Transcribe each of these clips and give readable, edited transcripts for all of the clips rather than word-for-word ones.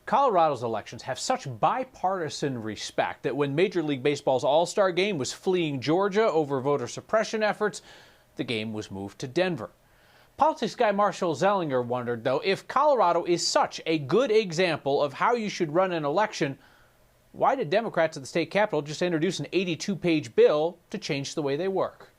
Colorado's elections have such bipartisan respect that when Major League Baseball's All-Star Game was fleeing Georgia over voter suppression efforts, the game was moved to Denver. Politics guy Marshall Zellinger wondered, though, if Colorado is such a good example of how you should run an election, why did Democrats at the state capitol just introduce an 82-page bill to change the way they work?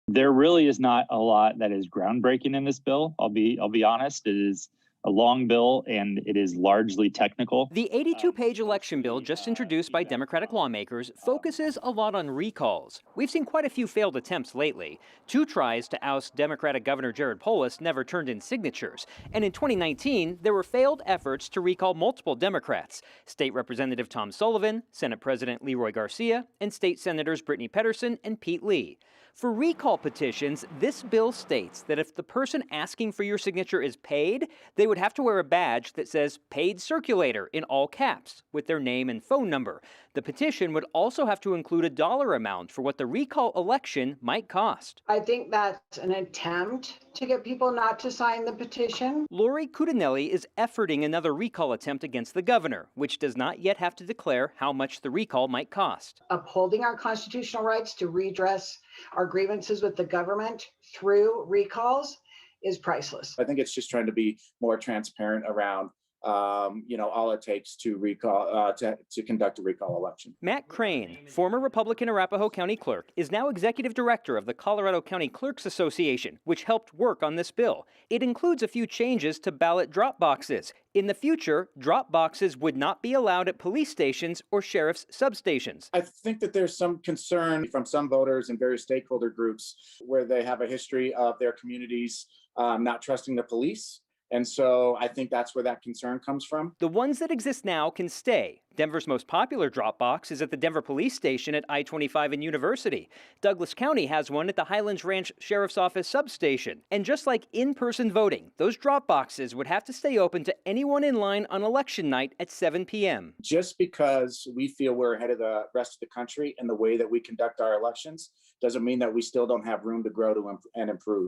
There really is not a lot that is groundbreaking in this bill. I'll be honest. It is a long bill, and it is largely technical. The 82-page election bill just introduced by Democratic lawmakers focuses a lot on recalls. We've seen quite a few failed attempts lately. 2 tries to oust Democratic Governor Jared Polis never turned in signatures. And in 2019, there were failed efforts to recall multiple Democrats. State Representative Tom Sullivan, Senate President Leroy Garcia, and State Senators Brittany Pedersen and Pete Lee. For recall petitions, this bill states that if the person asking for your signature is paid, they would have to wear a badge that says "Paid Circulator" in all caps with their name and phone number. The petition would also have to include a dollar amount for what the recall election might cost. I think that's an attempt to get people not to sign the petition. Lori Cutinelli is efforting another recall attempt against the governor, which does not yet have to declare how much the recall might cost. Upholding our constitutional rights to redress our grievances with the government through recalls is priceless. I think it's just trying to be more transparent around all it takes to recall to conduct a recall election. Matt Crane, former Republican Arapahoe County clerk, is now executive director of the Colorado County Clerks Association, which helped work on this bill. It includes a few changes to ballot drop boxes. In the future, drop boxes would not be allowed at police stations or sheriff's substations. I think that there's some concern from some voters and various stakeholder groups where they have a history of their communities not trusting the police. And so I think that's where that concern comes from. The ones that exist now can stay. Denver's most popular drop box is at the Denver Police Station at I-25 and University. Douglas County has one at the Highlands Ranch Sheriff's Office substation. And just like in-person voting, those drop boxes would have to stay open to anyone in line on election night at 7 p.m. Just because we feel we're ahead of the rest of the country in the way that we conduct our elections doesn't mean that we still don't have room to grow and improve.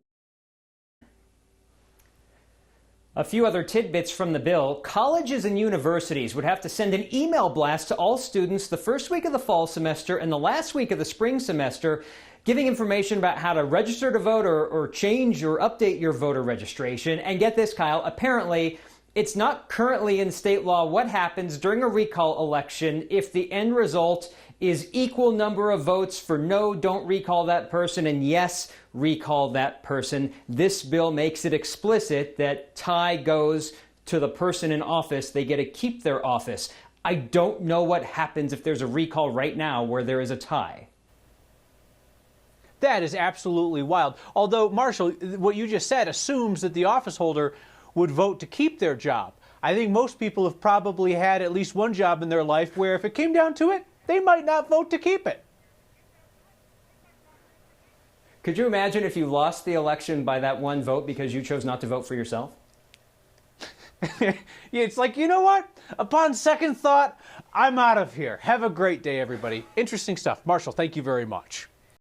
A few other tidbits from the bill. Colleges and universities would have to send an email blast to all students the first week of the fall semester and the last week of the spring semester, giving information about how to register to vote or change or update your voter registration. And get this, Kyle, apparently it's not currently in state law what happens during a recall election if the end result is equal number of votes for no, don't recall that person, and yes, recall that person. This bill makes it explicit that tie goes to the person in office. They get to keep their office. I don't know what happens if there's a recall right now where there is a tie. That is absolutely wild. Although, Marshall, what you just said assumes that the office holder would vote to keep their job. I think most people have probably had at least one job in their life where if it came down to it, they might not vote to keep it. Could you imagine if you lost the election by that one vote because you chose not to vote for yourself? It's like, you know what? Upon second thought, I'm out of here. Have a great day, everybody. Interesting stuff. Marshall, thank you very much.